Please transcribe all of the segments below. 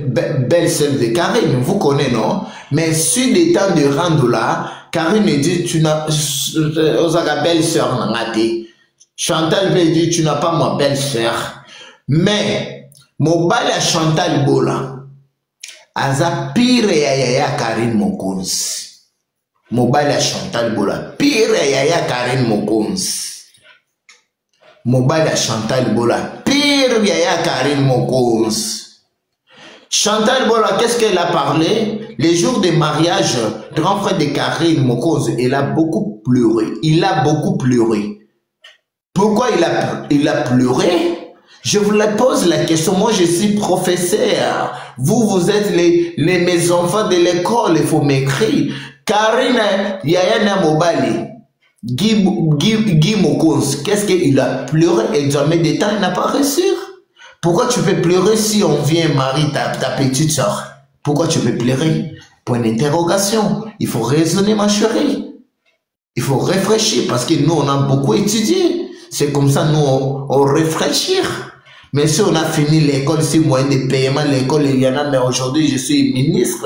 belle sœur de Karine, vous connaissez, non? Mais sur le temps de rendre là, Karine dit, tu n'as, belle sœur, Chantal veut dire, tu n'as pas ma belle sœur. Mais, mon bal à Chantal Bola, aza pire ya Karine Mokonzi. Mon bal à Chantal Bola, pire ya Karine Mokonzi. Mon bal à Chantal Bola, pire ya Karine Mokonzi. Chantal Bola, qu'est-ce qu'elle a parlé? Les jours de mariage, grand frère de Karine Mokonzi, il a beaucoup pleuré. Il a beaucoup pleuré. Pourquoi il a pleuré? Je vous la pose la question. Moi, je suis professeur. Vous êtes mes enfants de l'école. Il faut m'écrire. Karine Yaya Mobali, Guy Mokonzi, qu'est-ce qu'il a pleuré? Examen d'état, il n'a pas reçu. Pourquoi tu peux pleurer si on vient marier ta petite soeur? Pourquoi tu peux pleurer? Point d'interrogation. Il faut raisonner, ma chérie. Il faut réfléchir parce que nous, on a beaucoup étudié. C'est comme ça, nous, on réfléchit. Mais si on a fini l'école, si moyen de paiement, l'école, il y en a, mais aujourd'hui, je suis ministre.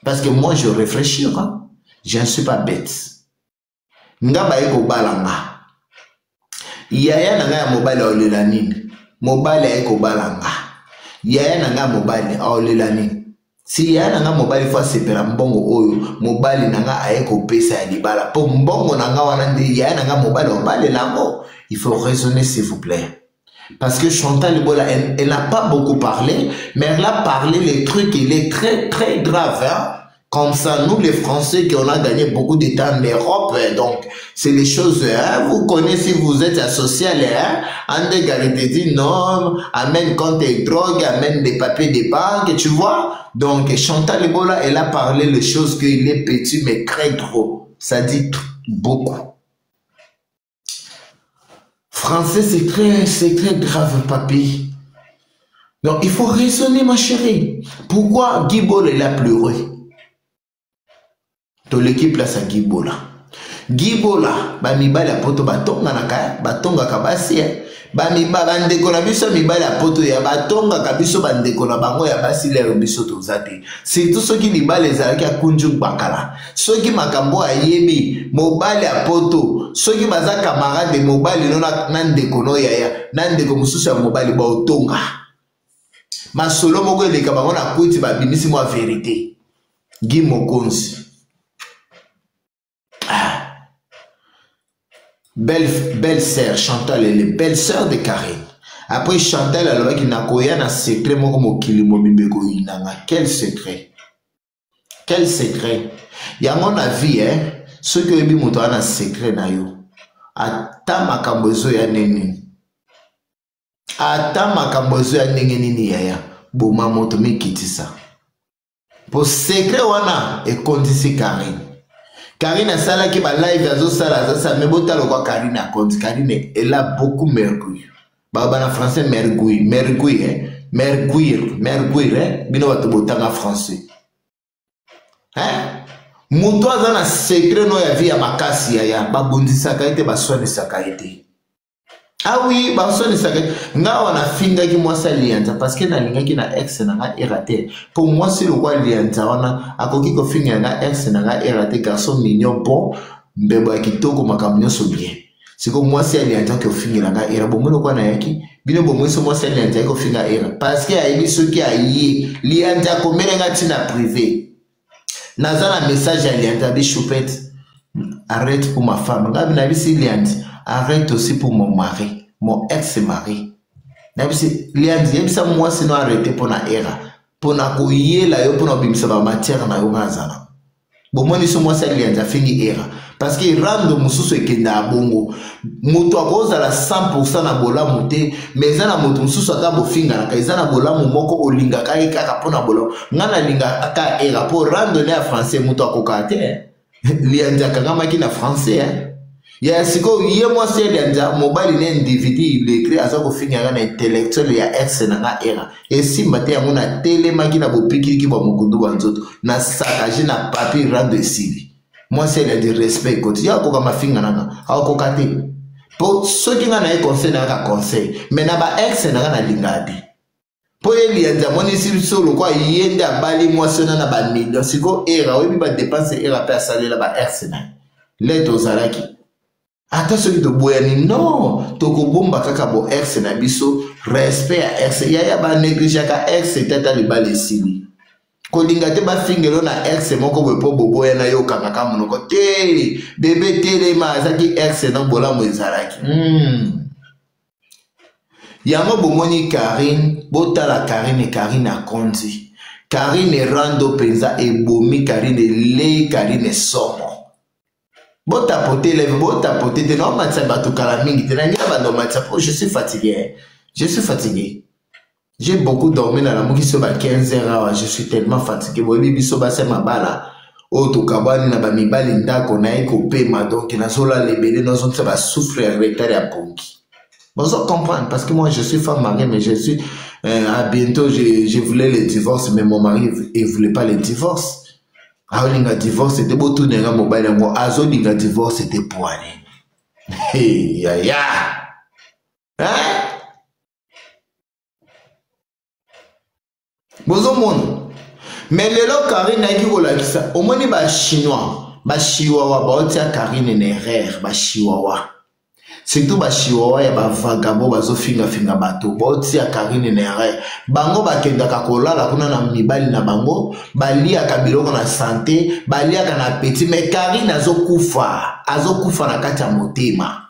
Parce que moi, je réfléchis. Hein? Je ne suis pas bête. Ngaba eko balanga. Yaya nanga mobile olela nini? Mobile eko balanga. Yaya nanga mobile olela nini? Si yaya nanga mobile fa sepera mbongo oyo, mobile nanga aeko pesa ya libala. Po mbongo nanga wana ndi yaya nanga mobile obale lango. Il faut raisonner s'il vous plaît. Parce que Chantal Bola, elle n'a pas beaucoup parlé, mais elle a parlé les trucs, il est très très grave. Hein? Comme ça, nous les Français qui on a gagné beaucoup de temps en Europe, donc c'est les choses, hein, vous connaissez si vous êtes associé à l'air, en égalité dit non, amène compte et drogue, amène des papiers des banques, tu vois. Donc Chantal Bola, elle a parlé les choses qu'il est petit mais très gros. Ça dit beaucoup. Français, c'est très grave, papy. Donc il faut raisonner, ma chérie. Pourquoi Guy Bola, il a pleuré? To l'équipe là, c'est Guy Bola. Guy Bola, ba mibali ya poto batonga naka, batonga kabasi ya. Ba mibali ndeko na biso mibali ya poto ya batonga kabiso bandeko na bango ya basi lero biso tozate. C'est tout ce qui libali ezalaki akunju bakala. Ceux qui makambo ayebi mobali ya poto, ceux qui baza camarade de mobali nona ndeko no yaya, ndeko mususu ya mobali ba otonga. Masolo moko eleka bango na kuti ba bimisi mo vérité. Guy Mokonzi. Belle sœur Chantal, elle est belle sœur de Karine. Après Chantal, alors qu'il n'a qu'à un secret, moi comme au kilimo bibeko inanga. Quel secret? Quel secret? Il y a mon avis, hein. Ce que ebi moto a un secret na yo. Ata makambozo ya neni. Ata makambozo ya neni yaya. Boma moto me kitisa. Pour secret wana e kondisi Karine. Karine a sala qui va live à Zosala, ça me bota le quoi Karine a compte. Karine, elle a beaucoup merguir. Baba en français merguir, hein, merguir, hein, bino va te botter en français. Hein? Mouto a un secret no ya vie à makasi ya, babundi sakaite, baswani sakaite. Ah oui, baswani sakaite. Nga wana finga ki moi sa lianta parce que na linga ki na ex na nga erate. Pour moi c'est le quoi lianta wana akoki ko finga na ex na nga erate garçon mignon bon mbebo kitoko makamnyo so bien. C'est comme moi c'est lianta ko finga nga era bon mo kwa na yaki bino bon so moi c'est lianta ko finga era parce que ayi so ki ayi lianta ko merenga tina privé. Nazana message à lianta bi choupette. Arrête pour ma femme. Ngabi na bi si lianta. Arrête aussi pour mon mari, mon ex-mari. Moi, sinon arrêter pour na era. Pour na kouye la yo pour na bimisa ba matière na yo ngazana. Bon, moi, moi, c'est lianza fini era. Parce que rando mususu ekenda abongo. Mutu akoza la 100% na bola mute. Mais zana mutu mususu akabo finga na kaizana bola mumoko olinga kai kaka pona bola. Ngana linga aka era. Pour rando ne a français mutu akokate. Lianza kagama ki na français, hein. Ya siko ye moi c'est lianza mobile ne DVD il écrit à ça ko finga na intellectuel ya ex na nga era. Et si mate ya mona télé makina bo pikiri ki ba mukundu banzoto na sakaje na papier rando esili. Moi c'est le respect côté ya ko kama finga na ka ko kate. Pour ceux qui na conseil na ka conseil mais na ba ex na na lingadi. Po elianza moni solo kwa yenda bali mwasona na ba million siko era obi ba dépense era pa salela ba Arsenal les dozalaki ata soki to boyani non to ko bomba kaka bo Arsenal biso respect à Arsenal ya ba négliger ka Arsenal tata le balesili ko linga te ba fingelo na Arsenal moko bo po boya na yo kaka ka monoko te bébé tele ma zaki Arsenal bola mo ezalaki Yango bomoni Karine, botala Karine a konzi. Karine rando penza e bomi Karine lei Karine somo. Bota pote leve, bota pote te non matsa bato kalamingi te nangi ba no matsa je suis fatigué. Je suis fatigué. J'ai beaucoup dormi dans la moki so ba 15 heures, je suis tellement fatigué. Bobi biso ba se mabala. O to kabani na ba mibali ndako na eko pema donc na zola lebele no zonte ba souffrir retard ya ponki. Vous comprenez, parce que moi je suis femme mariée, mais je suis à bientôt je voulais le divorce, mais mon mari ne voulait pas le divorce. Ah, le divorce c'était beau tout n'est pas mobile, moi azo le divorce c'était pour aller. Hey ya ya, hein? Bozo mon, mais le lo Karine a qui vola qui ça, au moins ni ba chinois, ba chihuahua, ba otia Karine ne rare, ba chihuahua. Surtout ba chihuahua ya ba vagabo bazo finga bato boti ya Karine nere bango bakenda kakolala kuna na mibali na bango balia kabiloko na santé balia kana petit mais Karine azokufa na kati ya motema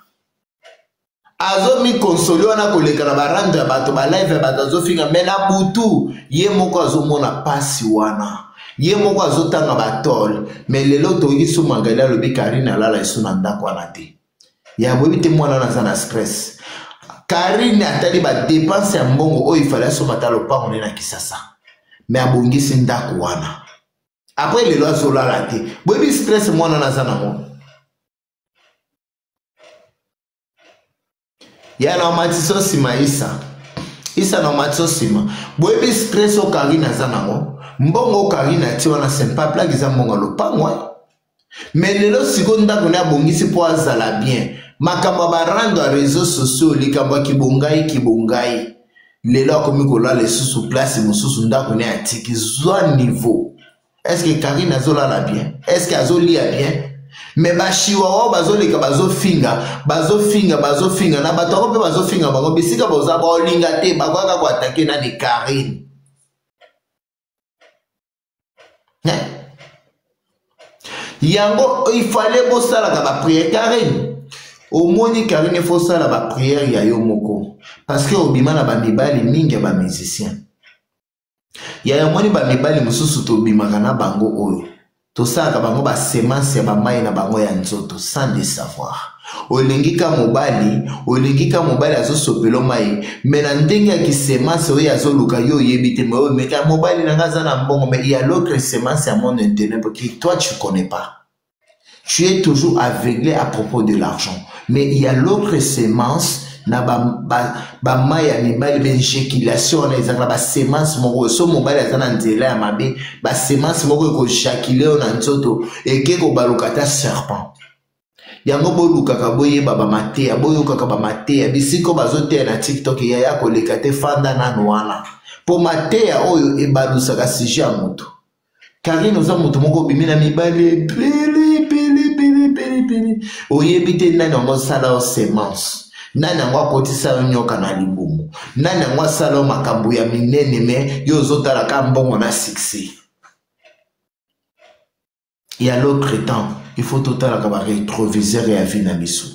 azo mi konsoli wana koleka na barando ya bato ba live ya bato azo finga mais na butu ye moko azo mona pasi wana ye moko azo tanga batol mais lelo toyi so mangalia lobi Karine alala iso na ndako wana te ya bobi te mwana na zana stress Karine atali ba dépense ya mbongo o ifala so matalo pa on na kisasa mais abongisi ndako wana après le loi zolala te bobi stress mwana na zana mo ya na matiso sima isa na matiso sima bobi stress o Karine na zana mo mbongo Karine ati wana sempa plagi za mbongo lopangwa mais lelo siko ndako na abongisi po azala bien makambo barando a réseaux sociaux likambo kibongai lelo akomi kolala susu place mususu ndako ne atiki zwa niveau est-ce que Karine azolala bien est-ce que azolia bien mais bashiwa bazoleka bazofinga na bato ko pe bazofinga bango bisika boza ba olinga te bakwaka ko attaquer na ni Karine yango il fallait bosala ka ba prière Karine au moni Karine faut ça la ba prière ya yo moko parce que obima na ba mibali mingi ba musicien ya moni ba mibali mususu to bima kana bango oyo to saka bango ba semence ya ba mai na bango ya nzoto sans le savoir olingika mobali azo sopelo mai mena ndenge ya kisemence oyo azo luka yo yebite mo meka mobali na ngaza na mbongo mais il y a l'autre semence à mon internet que toi tu connais pas. Tu es toujours aveuglé à propos de l'argent. Mais il y a l'autre sémence, na ba maya mibali benjekulation na ezaka ba semence moko so mobali azana nzela ya mabe ba semence moko ko jakile na nzoto eke ko balukata serpent. Yango boluka ka boye baba matea boyo kaka ba matea bisiko bazote na TikTok ya ko lekate fanda na nwana. Po matea oyo e balusa ka sija moto. Karine oza moto moko bimina mibali pili oyebite nani ngo sala o semence nani ngo akotisa nyoka na libumu nani ngo sala makambo ya minene me yo zotala ka mbongo na succès. Et à l'autre temps il faut total ka ba rétroviseur ya vie na biso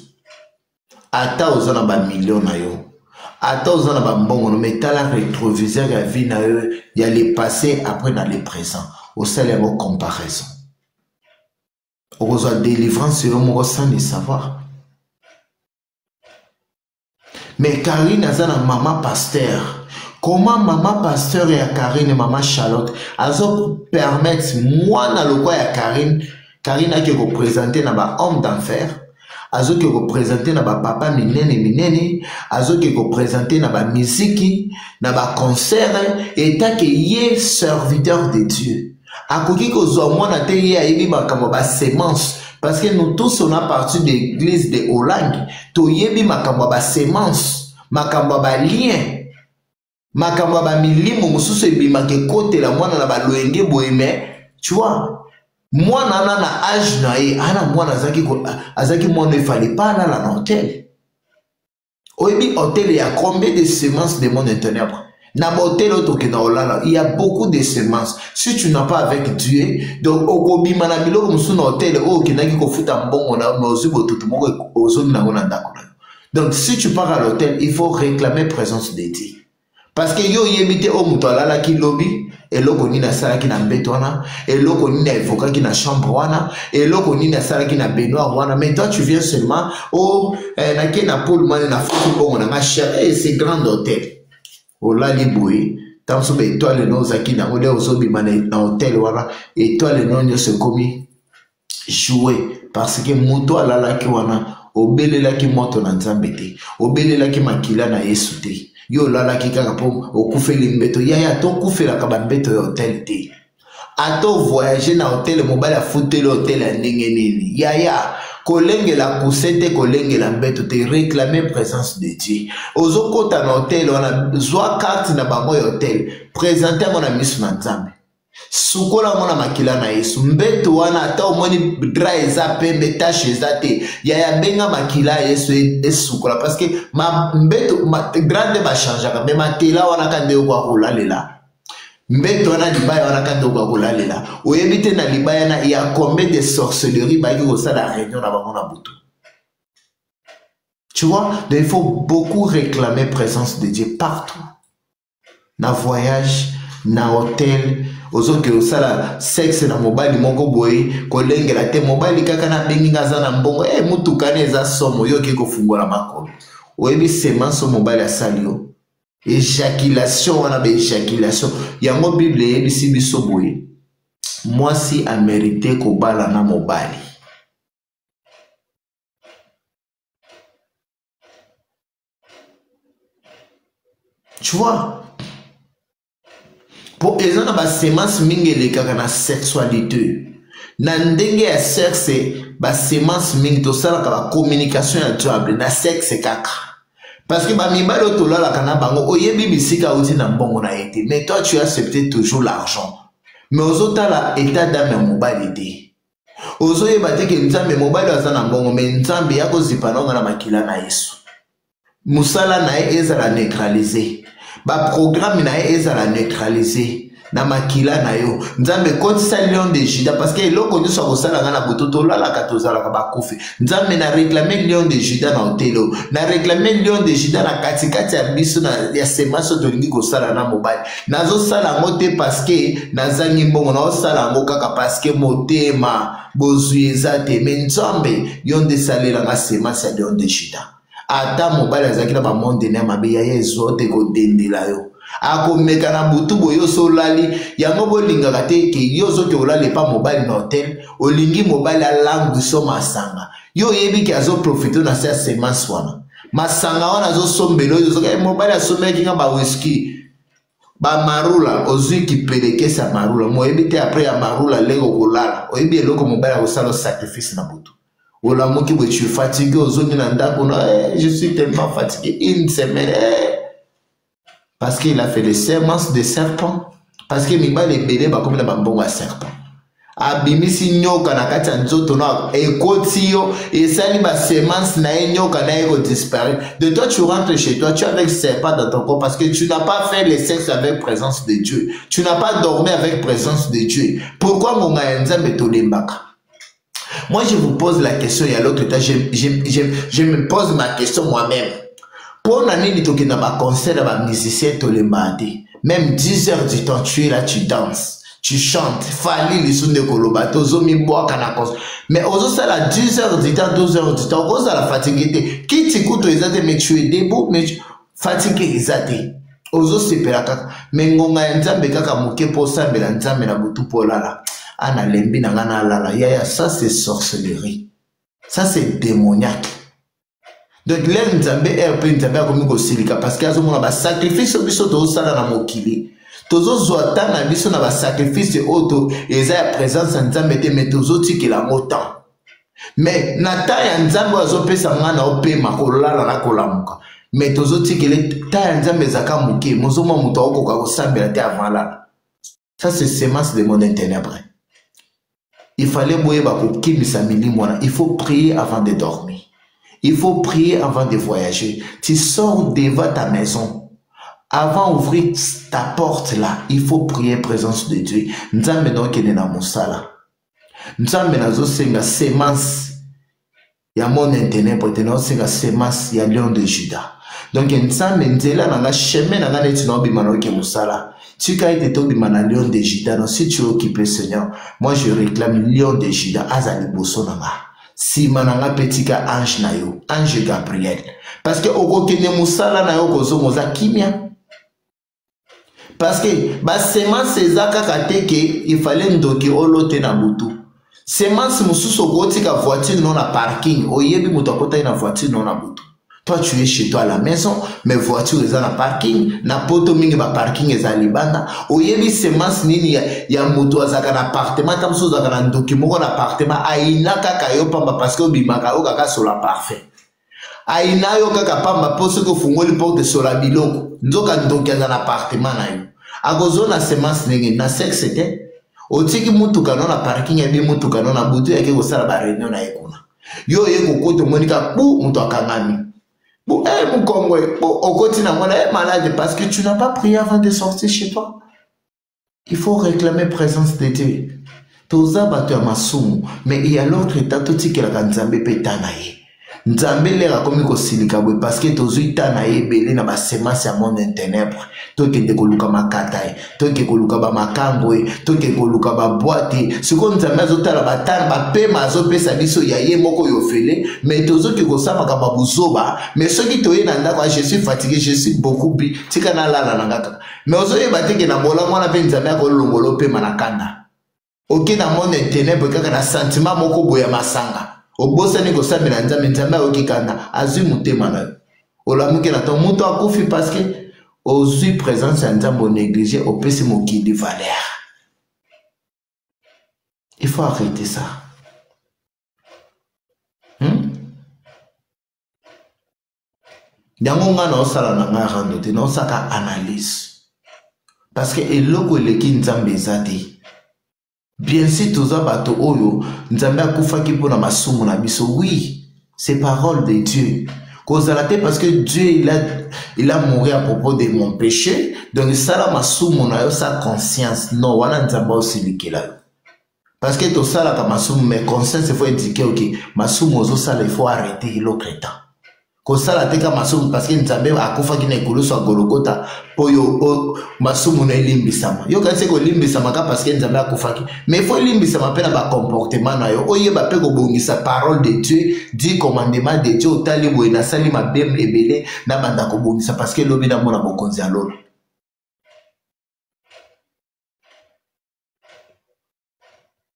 ata ozana ba million na yo ata ozana ba mbongo no metala rétroviseur ya vie na yo ya le passé après dans le présent au salaire en comparaison. On a délivrance selon mon sans le savoir. Mais Karine a un maman pasteur. Comment maman pasteur et Karine et maman Charlotte azo permettre moi na loko ya Karine a qui représenter na ba homme d'enfer, azo qui représenter na ba papa minene, azo qui représenter na ba musique, na ba concert et ta que yé serviteur de Dieu. Akoki kozwa mwana te ye ayebi makambo ba semence parce que nous tous on a parti de l'église de Hollande to yebi makambo ba semence makambo ba lien Makamwa ba milimo mususu ebima ke kote la mwana na baloenge boyeme. Tu vois, mwana na âge na ye, ana mwana azaki mwana il fallait pas aller à l'hôtel. Oyebi hôtel, il y a combien de semences de monde ténèbres? Na hôtel il y a beaucoup de semences. Si tu n'as pas avec Dieu, donc okobi manabilo comme sous hôtel, oh qui n'a qui kofuta mbongo na ozu botutu moko ozoni na ngona ndako. Donc si tu pars à l'hôtel, il faut réclamer présence de Dieu. Parce que yo yebite o muto alala ki lobby, eloko ni na sala ki na mbeto wana, eloko ni na avocat ki na chambre wana, eloko ni na sala ki na baignoire wana, mais toi tu viens seulement au na ke na pool man na futu bongo na ma cher et c'est grand hôtel. Ola li boy, tam so be étoile no zaki na ode ozobi na hôtel wana, étoile no nyo se komi jouer parce que muto alala ki wana obelela ki moto na nzambe te, obelela ki makila na Yesu te. Yo lala ki kaka po okufeli mbeto yaya to kufela ka mbeto ya hotel te. Ato voyager na hotel mobile a fouter le hotel ya ndenge nini. Yaya kolenge la kusete kolenge la mbeto te réclamer présence de Dieu. Ozo kota na hotel wana zwa carte na bango ya hotel. Présenter mon ami na nzambe. Sukola mona makila na Yesu mbeto wana ata omoni dra eza pembe tache eza te ya benga makila Yesu esukola parce que ma mbeto grande ba changeaka mais matela wana kande kwa kulalela mbeto wana libaya wana kande kwa kulalela oyebite na libaya na ya combien de sorcellerie ba yo ça la réunion na bango na butu. Tu vois, donc il faut beaucoup réclamer présence de Dieu partout. Na voyage, na hôtel, ozoke osala sexe na mobile moko boy kolengela te mobile kaka na bengi ngaza na mbongo mutukane eza somo yoki kofungola makolo oyebi semence mobile asali yo éjaculation wana be éjaculation yango bible yebisi biso boy mwasi a mérité kobala na mobile. Tu vois, pour les gens qui ont sémence mingi les kaka na sexualité na ndenge ya sexe ba sémence mingi to sala ka ba communication ya diable na sexe kaka parce que ba mibalo to la kana bango oyebi bisika uti na mbongo na été mais toi tu acceptes toujours l'argent mais ozota la état d'âme ya mobali te ozoyeba te ke nzambe mobali azana mbongo mais nzambe yako zipanonga na makila na Yesu musala na ezala neutraliser ba programme na ezala neutraliser na makila na yo nzambe kotisa lion de Juda parce que eloko nyoso akosala nga na bototo lala katozala ka bakufi nzambe na réclamer lion de Juda na hotelo na réclamer lion de Juda na katikati ya biso na ya semaso tolingi kosala na mobile nazo sala ngo te parce que nazangi mbongo na osala ngo kaka parce que motema bozwi eza te mais nzambe yo nde salela nga semasi ya lion de Juda ata mobile azaki na ba monde na mabe ya yezo te ko dendela yo akomeka na butu boyo so lali yango bolingaka te ke yo zo ke olale pa mobile na hotel olingi mobile a langue so masanga yo yebi ke azo profiter na sa semence wana masanga wana zo sombelo yo zo ke mobile asomeki nga ba whisky ba marula ozui ki peleke sa marula mo yebi te après ya marula lego kolala oyebi eloko mobile akosala sacrifice na butu ola moki bo tu fatigué ozongi na ndako na je suis tellement fatigué une semaine parce qu'il a fait des semences de serpent parce que mibale ebele bakomi na bambongo ya serpent abimisi nyoka na kati ya nzoto na ekoti yo esali ba semence na ye nyoka na ye disparaître de toi tu rentres chez toi tu as avec serpent dans ton corps parce que tu n'as pas fait le sexe avec présence de Dieu tu n'as pas dormi avec présence de Dieu pourquoi ngonga ya nzambe tolembaka. Moi je vous pose la question et à l'autre temps je me pose ma question moi-même. Pour nani toki na ba concert ba musicien tolemande même 10 heures du temps tu es là tu danses tu chantes fali lisunde koloba tozo mi boaka na cause mais ozo sala 10 heures du temps 12 heures du temps ozo la fatigué qui tikuto ezate mais tu es debout mais fatigué ezate ozo sepela kaka mais ngonga nzambe kaka moke po sambela nzambe na butu polala ana lembi na ngana lala ya ça c'est sorcellerie ça c'est démoniaque. Donc l'air nzambe est peu nzambe comme ko silika parce que azo mona ba sacrifice biso to sala na mokili tozo zoata na biso na ba sacrifice auto eza ya présence nzambe te mais tozo tikela motan mais na ta ya nzambe azo pesa ngana opema kolala na kolamuka mais tozotikele ta ya nzambe ezaka moke mozoma moto akokoka kosambela te avant là. Ça c'est semence de monde ténèbres. Il fallait boyeba kokimisa milimo wana. Il faut prier avant de dormir. Il faut prier avant de voyager. Tu sors devant ta maison. Avant d'ouvrir ta porte là, il faut prier présence de Dieu. Nzambe donc est na mosala. Nzambe nazo senga semence ya monde ténèbres, nazo senga semence ya lion de Juda. Donc nzambe nzela nanga chemin nanga neti na bimana ke mosala. Tu as été tombé dans lion de Juda, non, si tu es occupé, Seigneur, moi je réclame lion de Juda, Azali Bosonanga. Si mananga petit ka ange na yo, ange Gabriel. Parce que okokene musala na yo kozo moza kimia. Parce que ba semence ezaka kateke, il fallait ndoki olote na butu. Semence mususu okoti ka voiture non na parking, oyebi muto akota na voiture non na butu. Toi, tu es chez toi à la maison, mes voitures sont dans le parking, na poto mingi ba parking est à libanda. Oyebi semence nini ya moto azaka na appartement, tam so zaka na document na appartement, aina kaka yo pamba parce que obimaka o kaka sur la parfait. Aina yo kaka pamba parce que fungoli porte sur la biloko. Nzoka ndoki za na appartement na yo. Agozo na semence nini na sexe te. Otiki mutu kana na parking ya bi mutu kana na butu yake ko sala ba réunion na ekuna. Yo yeko koto monika bu mutu akangami. Bon, mon Congolais, au quotidien, on est malade parce que tu n'as pas prié avant de sortir chez toi. Il faut réclamer présence de Dieu. Toza batu ya masumu, mais il y a l'autre état tout qui la nzambe petanaye. Nzambe lera komi ko silika bwe parce que tozo itanaye belé na ba semence ya monde en ténèbres. Toke de koluka makataye, toke koluka ba makangwe, toke koluka ba boîte. Siko nzambe azotala batana ba pema azopesa biso ya ye moko yo fele, mais tozo ke kosama ka ba buzoba, mais soki toye na ndako je suis fatigué, je suis beaucoup bi, tika na lala na ngaka. Mais ozoye bateke na bola mwana pe nzambe akolongolo pema na kanda. Ok na monde en ténèbres kaka na sentiment moko boya masanga. Obosa ni kosabe na nzambe nzambe okikana azui mutema na olamuke na ton muto akufi parce que ozui présence ya nzambe o négligé opesi mokili valeur. Il faut arrêter ça. Yango nga na osala na nga rando te na osaka analyse parce que eloko eleki nzambe ezate. Bien si toza bato oyo nzambe akufaki pona masumu na biso, oui, c'est parole de Dieu. Kozalate parce que Dieu il a mouru à propos de mon péché, donc ça la masumu na yo sa conscience. Non, wana nzambe osilikela yo. Parce que to sala ka masumu mais conscience il faut indiquer OK, masumu ozo sala il faut arrêter l'autre temps. Kosala teka masumu parce que nzambe akufaki na ekolo so Golgotha poyo masumu na limbisama. Yo kanse ko limbisama ka parce que nzambe akufaki. Mais il faut limbisama pe na ba comportement na yo. Oyeba pe ko bongisa parole de Dieu, dit commandement de Dieu otali boye na sali mabem ebele na banda ko bongisa parce que lobi na mona bokonzi alolo.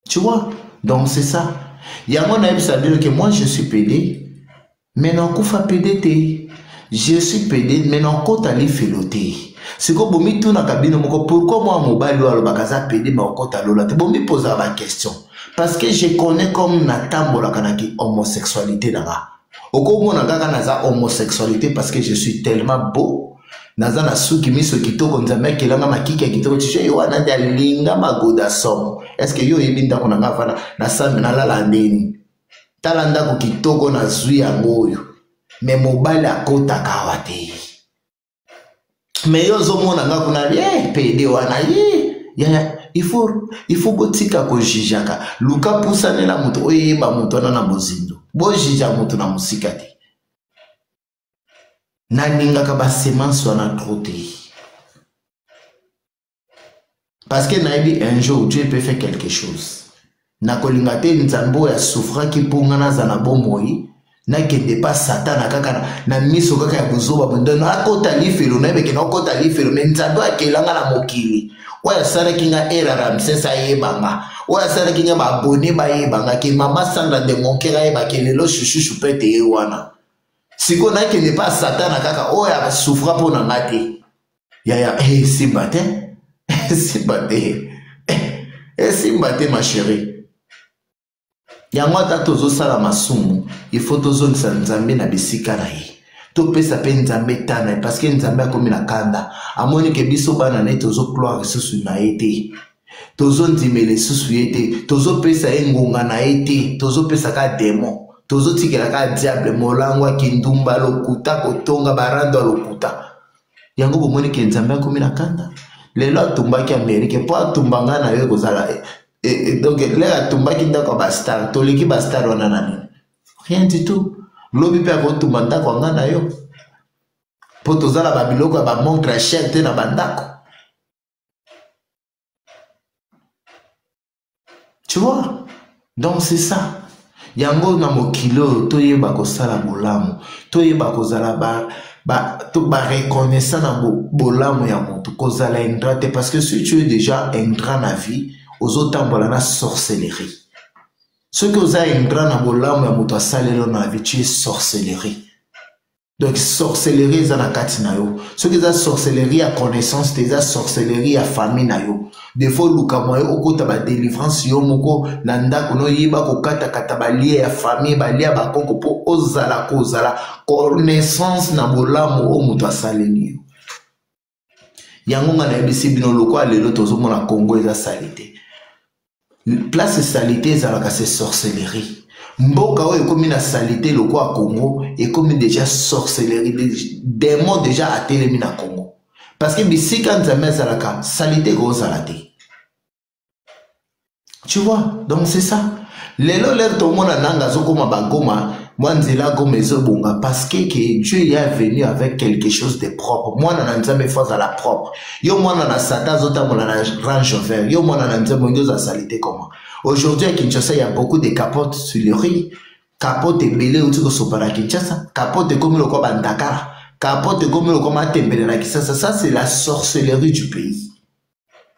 Tu vois? Donc c'est ça. Yango na ebisa dire que moi je suis pédé. Mais non, koufa pédé. Je suis pédé, mais non, quand t'allais filoter. C'est comme bomi tout na cabine moko. Pourquoi moi mobile ou alors bakaza pédé mais quand t'allais là. Bomi pose la question. Parce que je connais comme natambo la kanaki homosexualité là. Oko mo na kaka naza homosexualité parce que je suis tellement beau. Naza na suki miso kitoko nzambe kelanga makiki kitoko tishe yo wana ndia linga magoda somo. Est-ce que yo yebinda kona ngafana na sambi na lala ndeni. Talanda ko kitoko na zui yango oyo mais mobile akota kawate mais yo zo mona nga kuna pede wana il faut botika ko jijaka luka pusane na muto oyeba muto na bozindo bo jija muto na musika te na ninga ka ba semence wana troté parce que naibi un jour Dieu peut faire quelque chose. Na kolingate nzambo ya souffra ki pongana za na bomoi na kende pas satan kaka na miso kaka ya kuzoba bondo akota lifelo na beke na akota lifelo mais nzambo akelanga na mokili oya sala kinga erara msesa yebanga oya sala kinga babone ba yebanga ki mama Sandra de Monkera yeba kelelo chuchu pete wana siko na kende pas satan kaka oya souffra pona ngate ya simbate simbate simbate ma chérie. Yango ata tozo sala masumu, il faut tozo nzambe na bisika na ye. to pesa pe nzambe tana parce que nzambe akomi na kanda amoni ke biso bana ne tozo ploire susu na ete tozo ndimele susu ete tozo pesa engonga na ete tozo pesa ka démon tozo tikela ka diable molangwa kindumba lokuta kotonga barando lokuta yango bomoni ke nzambe akomi na kanda lelo atumbaki Amerique po atumbanga na yo kozala donc le atumbaki ndako bastar toleki bastar wana nani rien du tout lobi pe akotumba ndako anga na yo po tozala babiloko ya bamontre cher te na bandako. Tu vois, donc c'est ça. Yango na mokilo toyeba kosala bolamu toyeba kozala to reconnaissant na bolamu ya moto kozala ingrat parce que si tu es déjà ingrat na vie ozotambola na sorcellerie. Ce que vous avez ingrat na bolamu ya moto asalelo na vie tu es sorcellerie. Donc sorcellerie za na kati na yo. Ce que za sorcellerie à connaissance te za sorcellerie à famille na yo. Des fois luka moyo okota ba délivrance yo moko na ndako no yiba ko kata kata ba lié ya famille ba lié ba konko po ozala kozala connaissance na bolamu o muto asaleli yo. Yango nga na ebisi bino loko alelo tozo mona Congo eza salité. Place salité za la c'est sorcellerie. Mboka oyo ekomi na salité loko a Congo ekomi déjà sorcellerie démon déjà atelemi na Congo. Parce que bisika nzambe azalaka salité ko salate. Tu vois, donc c'est ça. Lelo l'air to mona nanga zokoma bagoma mwanzela goma ezobonga parce que Dieu y est venu avec quelque chose de propre. Moi na nzambe fois à la propre. Yo mwana na satan zotamona na range vert. Yo mwana na nzambe ngoza salité comment. Aujourd'hui à Kinshasa il y a beaucoup de capotes sur le riz. Capote belé ou tuko sopara Kinshasa. Capote comme le koba Dakar. Capote comme le koba tembele na Kinshasa. Ça c'est la sorcellerie du pays.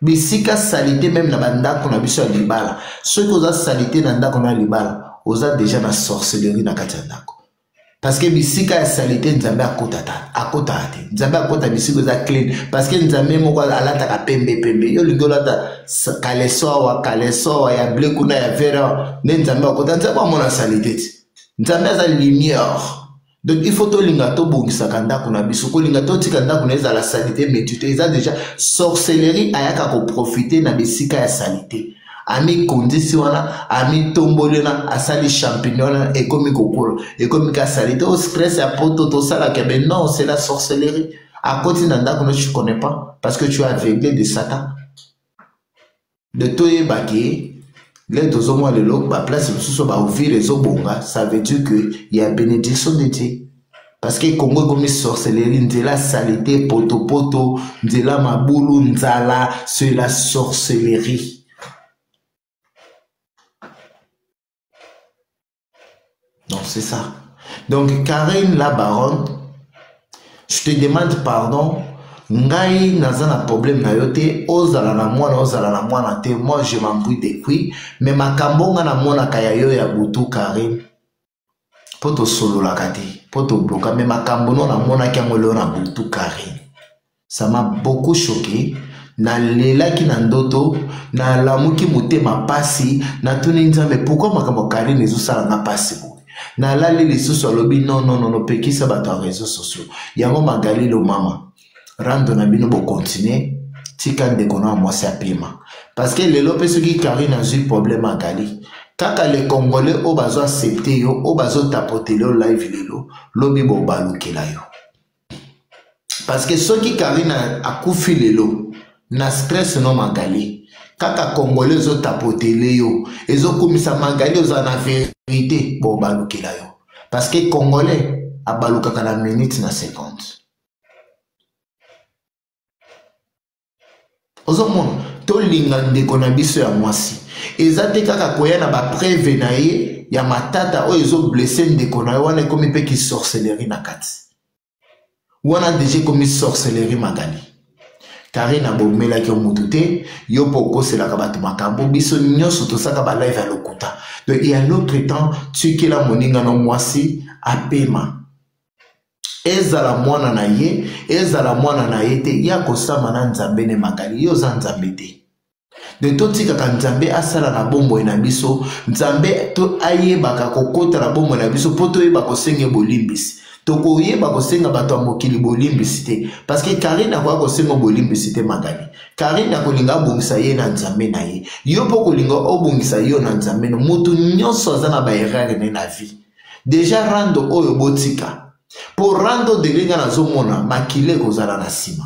Bisika salité même na banda qu'on a biso ya libala. Ceux qui ont salité na ndako na libala, oza déjà na sorcellerie na kati ndako. Parce que bisika ya salité nzambe akota te. Nzambe akota bisika za clean parce que nzambe moko alata ka pembe. Yo lingolo ata kaleso ya bleu kuna ya vert ne nzambe akota nzambe amona salité. Nzambe za lumière. Donc il faut to linga to bongisa kanda kuna biso ko linga to tikanda kuna eza la salité mais tu te eza déjà sorcellerie ayaka ko profiter na bisika ya salité ami kondisi wana ami tombolena asali champignon et comme kokolo et comme ka salité au stress ya poto to sala ke ben non c'est la sorcellerie à côté nanda kuna tu connais pas parce que tu es aveuglé de Satan de toye baki. Les deux hommes le log ba place sous ba ouvrir les obonga ça veut dire que il y a bénédiction de Dieu parce que Congo comme sorcellerie nzela salité poto nzela mabulu nzala c'est la sorcellerie. Donc c'est ça. Donc Karine la baronne, je te demande pardon. Ngai naza na problème na yote ozala na mwana te moi je m'embrouille depuis mais makambo nga na mwana kaya yo ya butu Karine poto solo la kati poto bloka mais makambo no na mwana kyango leo na butu Karine ça m'a beaucoup choqué na lela ki na ndoto na lamuki motema pasi na tuni nzambe pourquoi makambo Karine ezosala na pasi bo na lali lisusu alobi non pekisa bato ya réseaux sociaux yango magali lo mama rando na bino bo continuer tika ndeko na mwasi apima parce que lelo pe soki Karine a eu problème à Gali kaka les Congolais o bazo accepter yo o bazo tapoter lo live lelo lobi bo balukela yo parce que soki Karine a kufi lelo na stress no Magali kaka Congolais zo tapoter yo ezo komisa Magali oza na vérité bo balukela yo parce que Congolais a balukaka na minute na seconde. Ozomon to linga ndeko na biso ya mwasi ezate kaka koya na ba preuve na ye ya matata o ezo blesser ndeko na wana komi pe ki sorcellerie na kati wana déjà komi sorcellerie Magali Karine abomela ki omutu te yo poko sela ka bato makambo biso nyonso to saka ba live ya lokuta donc il y a l'autre temps tu ki la moninga no mwasi apema ezala mwana na ye ezala mwana na ye te ya kosama na nzambe ne Magali yo za nzambe te de totika ka nzambe asala na bombo na biso nzambe to ayebaka kokota na bombo na biso poto yeba kosenge bolimbisi toko yeba kosenga bato mokili bolimbisite parce que Karine akwa kosenga bolimbisite Magali. Karine akolinga bongisa ye na nzambe na ye. Yo po kolinga obongisa yo na nzambe no mutu nyonso aza na ba erreur na vie. Déjà rando oyo botika. Pour rando delinga na zomona makile kozala na sima.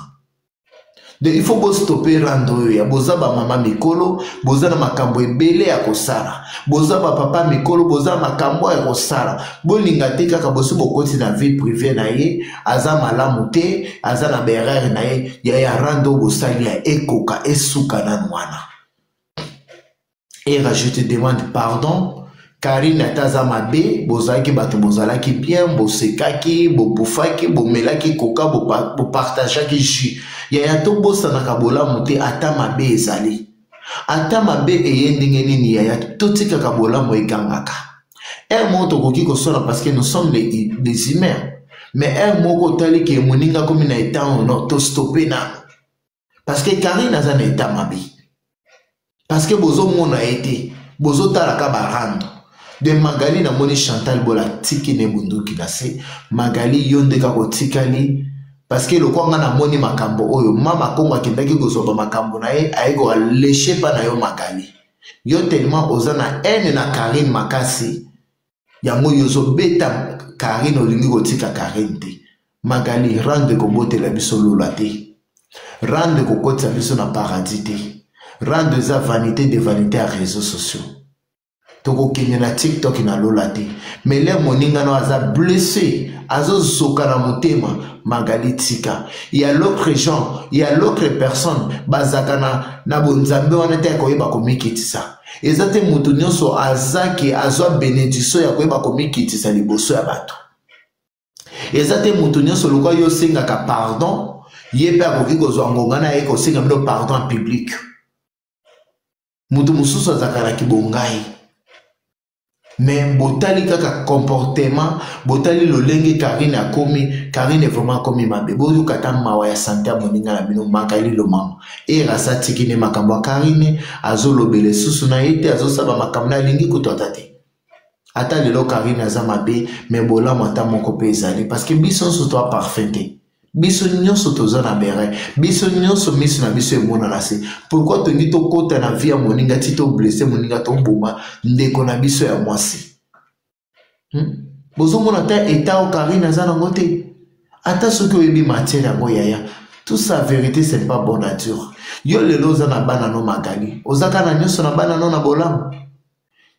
De il faut stopper rando ya boza ba mama mikolo, boza na makambo ebele ya kosala. Boza ba papa mikolo, boza makambo ya kosala. Bolinga te kaka bosu bokoti na vie privée na ye, aza malamu te, aza na berere na ye, ya rando bosali ya ekoka esuka na nwana. Et je te demande pardon. Karine ataza mabe, bozaki bato bozalaki bien, bosekaki, bobufaki, bomelaki koka, bopartageaki jus. Yaya to bosana kabola muté ata mabe ezali. Ata mabe eyendenge nini yaya totika kabola mo ekangaka. Moko koki kosala parce que nous sommes des humains. Mais moko tali ke moninga komi na etan no to stopper na. Parce que Karine aza na etan mabe. Parce que bozo mona été, bozo talaka barando. De Magali na moni Chantal bola tiki ne bunduki nase Magali yonde kako tikali parce que le kwanga na moni makambo oyo mama kongo akendaki kozoba makambo na ye aiko aleshe pa na yo Magali yo tellement ozana ene na Karine makasi yango yozo beta Karine olingi kotika Karine te Magali rande kobote la biso lola te rande kokotisa biso na paradis te rande za vanité de vanité à réseaux sociaux. Toko na TikTok na lolate mais les moninga no aza blessé azo zoka na motema Magali tika il y a l'autre gens il y a l'autre personne bazaka na bonzambe wana te koyeba komikitisa ezate mutu nyonso azaki azwa bénédiction ya koyeba komikitisa liboso ya bato ezate mutu nyonso lokwa yo senga ka pardon yepe akoki kozwa ngonga na ye kosenga mino pardon en public mutu mususu azakala kibongai. Mais botali kaka comportement, botali lolenge Karine a commis, Karine est vraiment commis ma bébé. Boyo kata mawa ya santé moninga na bino Magali lo mama. E rasa tiki ne makambo Karine azo lobele susu na ete azo saba makambo na lingi kutota te. Ata lelo Karine aza mabe mais bola mata moko pe ezali parce que biso so toi parfait. Biso nyonso toza na bere, biso nyonso miso na biso emona na se. Pourquoi to ngi to kota na vie ya moninga ti to blessé moninga to mbuma ndeko na biso ya mwasi. Bozo mona ta eta o Karine aza nango te. Ata soki oyebi matière yango yaya. Tout sa vérité c'est pas bonne nature. Yo lelo za na bana no Magali. Ozaka na nyonso na bana no na bolamu.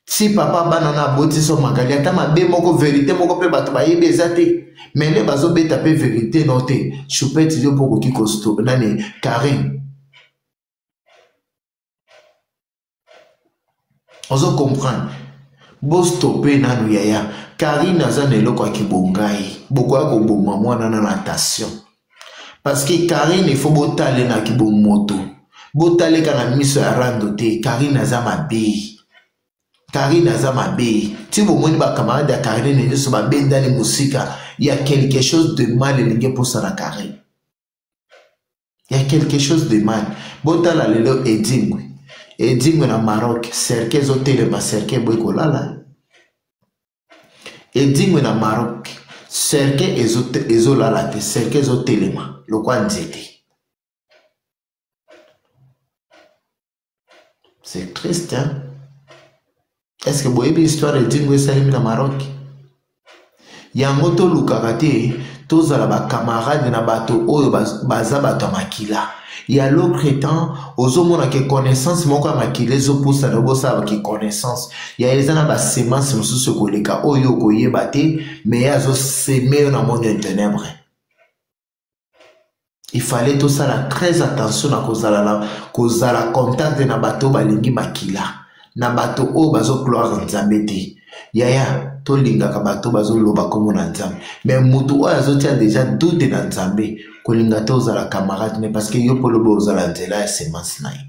Si papa bana na boti so Magali ata mabe moko vérité moko pe bato ba yebi ezate. Mais les bazo beta pe vérité noté. Choupette yo poko ki kosto nani Karine. Ozo comprendre. Bo stopper nanu yaya. Karine azana eloko akibongai. Boko ya koboma mwana na natation. Parce que Karine il faut botale na kibomoto. Botale kana miso ya rando te. Karine azama bei. Karine aza mabe. Si vous voyez ba camarade de Karine ne so ba benda ni musika, il y a quelque chose de mal lingue pour ça na Karine. Il y a quelque chose de mal. Bota la lelo edingwe. Edingwe na Maroc, cercle hôtel ma cercle boy kolala. Edingwe na Maroc, cercle ezolala te, cercle hôtel ma lokwa nzete. C'est triste hein. Est-ce que vous avez l'histoire de Dingwe Salim na Maroc? Yango to lukakate, tous la camarade na bato oyo baza bato makila. Il y a l'autre temps, aux hommes qui connaissance, mon quoi makile zo poussa na bossa qui connaissance. Il y a les ana ba semence sur ce koleka oyo koye bate, mais ya zo semer na monde de ténèbres. Il fallait tout ça là très attention à kozala contact na bato balingi makila. Na bato o bazo gloire nzambe te yaya to linga ka bato bazo loba komo na nzambe mais mutu o azo tia déjà doute na nzambe ko linga to za la camarade mais parce que yo polo bozala nzela ya semence na ye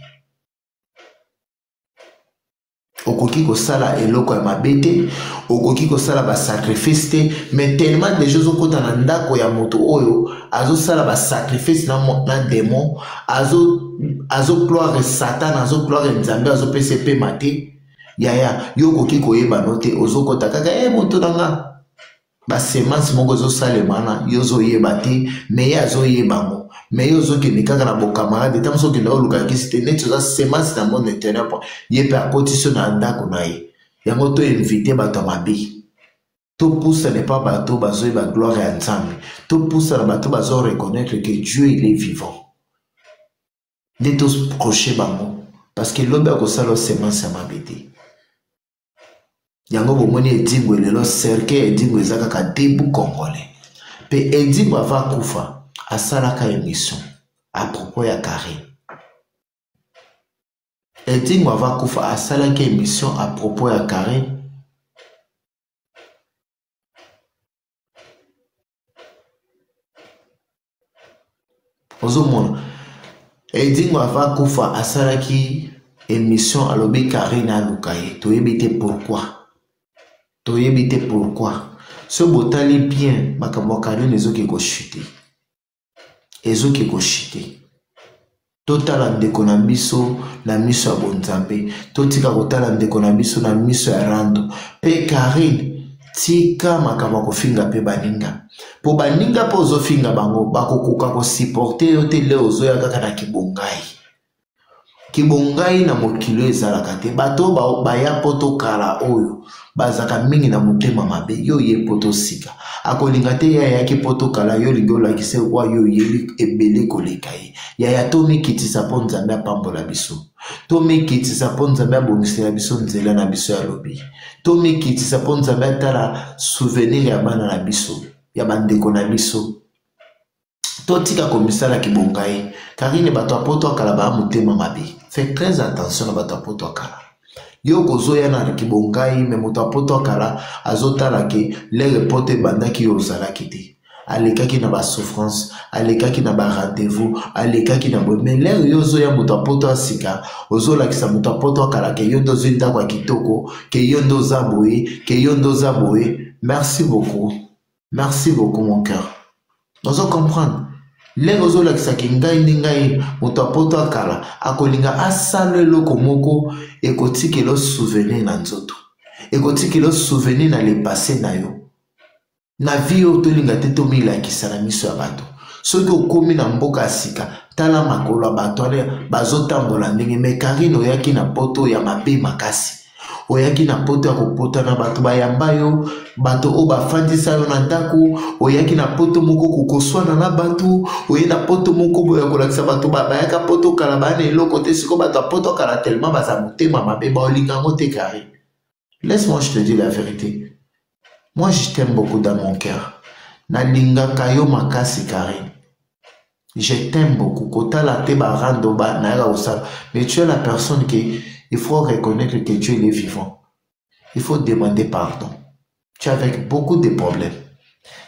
okoki ko sala eloko ya mabete okoki ko sala ba sacrifice te mais tellement de choses okota na ndako ya moto oyo azo sala ba sacrifice na démon azo gloire Satan azo gloire nzambe azo PCP maté yaya yo okoki ko yeba note ozokota kaka moto nanga ba semence moko zo salemana yozo yebati mais yazo yebango mais yozo ke nikaka na bokamarade tamso ke na oluka kisite neto za semence na monde éternel yepe akotiso na ndako na ye yango to inviter bato mabi to pousse ne pas bato bazo ba gloire ya nzambe to pousse na bato bazo reconnaître que Dieu il est vivant de tous procher bango parce que l'obe ko sala semence mabiti yango bomoni edingo lelo cercle edingo ezaka ka debu congolais pe edingo ava kufa asalaka émission à propos ya Karine edingo ava kufa asalaka émission à propos ya Karine ozomona edingo ava kufa asalaki émission alobi Karine alukaye toyebite pourquoi ce botali bien makambo Karine ezoki ko chuter totala ndeko na biso na miso ya bonzambe totika kotala ndeko na biso na miso ya rando pe Karine tika makambo kofinga pe baninga po baninga po ozofinga bango bakokoka ko supporter yo te le ozoya kaka na kibongai na mokilo ezalaka te bato baya poto kala oyo bazaka mingi na motema mabe yo ye poto sika akolinga te yaki poto kala yo lingo lakise kwa yo ye ebele koleka ye ya to mikitisa po nzambe apambola biso to mikitisa po nzambe abonisela biso nzela na biso ya lobi to mikitisa po nzambe atala souvenir ya bana na biso ya bandeko na biso totika komisala kibongai Karine bato apoto akala ba motema mabe fais très attention na bato apoto akala yo kozoya na kibongai me moto apoto akala azotala ke le reporte bandaki ozalaki te alekaki na ba souffrance alekaki na ba rendez-vous alekaki na bo mais le yo zoya moto apoto asika ozolakisa moto apoto akala ke yo ndozo ndako kitoko ke yo ndoza boye merci beaucoup mon cœur ozo comprendre Lengo zola kisaki ngai moto apoto akala akolinga asala eloko moko ekotiki lo souvenir na nzoto ekotiki lo souvenir na le passé na yo na vie otolinga te tomilakisa na miso ya bato soki okomi na mboka sika tala makolo ya bato ale bazotambola ndenge me Karine oyaki na poto ya mabe makasi oyaki na poto ya kopota na bato bayamba yo bato o bafandisa yo na ndako oyaki na poto moko kokoswana na bato oye na poto moko boya kolakisa bato bayaka poto kala bana eloko te siko bato poto kala tellement baza motema mabe baolinga ngo te Karine. Laisse-moi je te dis la vérité, moi je t'aime beaucoup dans mon cœur na linga kayo makasi Karine, je t'aime beaucoup kotala te barando ba na ya osala mais tu es la personne qui il faut reconnaître que Dieu est vivant. Il faut demander pardon. Tu es avec beaucoup de problèmes.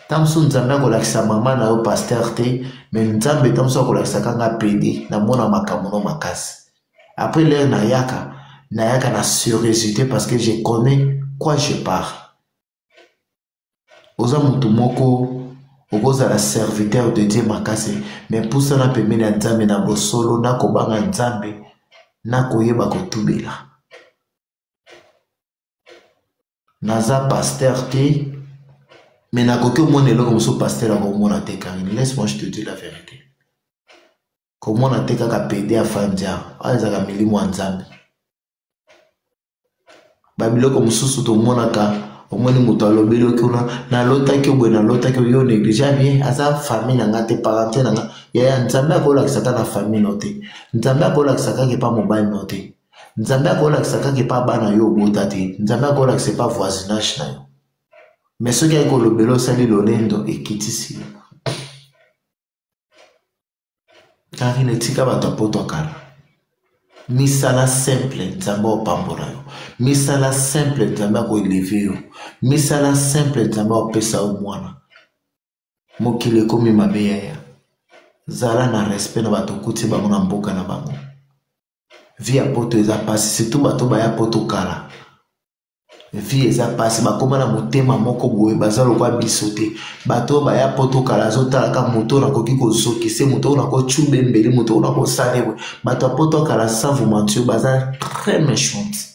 Tamson nzambe kolakisa mama na yo pasteur te, mais nzambe tamson kolakisa kanga pedi na mona makamono makasi. Après l'air nayaka na surrésulté parce que je connais quoi je parle. Oza mutu moko okoza la serviteur de Dieu makasi, mais pour ça na pembe na nzambe na bosolo na kobanga nzambe na koyeba kotubela naza pasteur te mais na koki omona eloko mosusu pasteur akomona te Karine. Laisse-moi je te dis la vérité, komona te kaka pede afandi awa oyo ezaka milimo ya nzambe babiloko mosusu tomonaka omoni moto alobeli oki kuna nalotaki obwe nalotaki yo néglige bien aza famille na nga te parenté na nga yaya nzambe akolakisaka na famille no te nzambe akolakisaka ke pa mobali no te nzambe akolakisaka ke pa bana yo obota te nzambe akolakisa pa voisinage na yo mais soki akolobeli osali lolendo ekitisi Karine etika bato apoto akala misala simple nzambe opambola yo misala simple nzambe akoeleve yo misala simple nzambe opesa yo mwana mokili ekomi mabe yaya zala na respect na bato kuti bango na mboka na bango vie ya poto eza pasi surtout bato baya poto kala vie eza pasi bakoma na motema moko boye baza lokwa biso te bato baya poto kala azotalaka moto nakoki kozokise moto nakochube mbeli moto nakosala bato ya poto kala sans vous mentir baza très méchante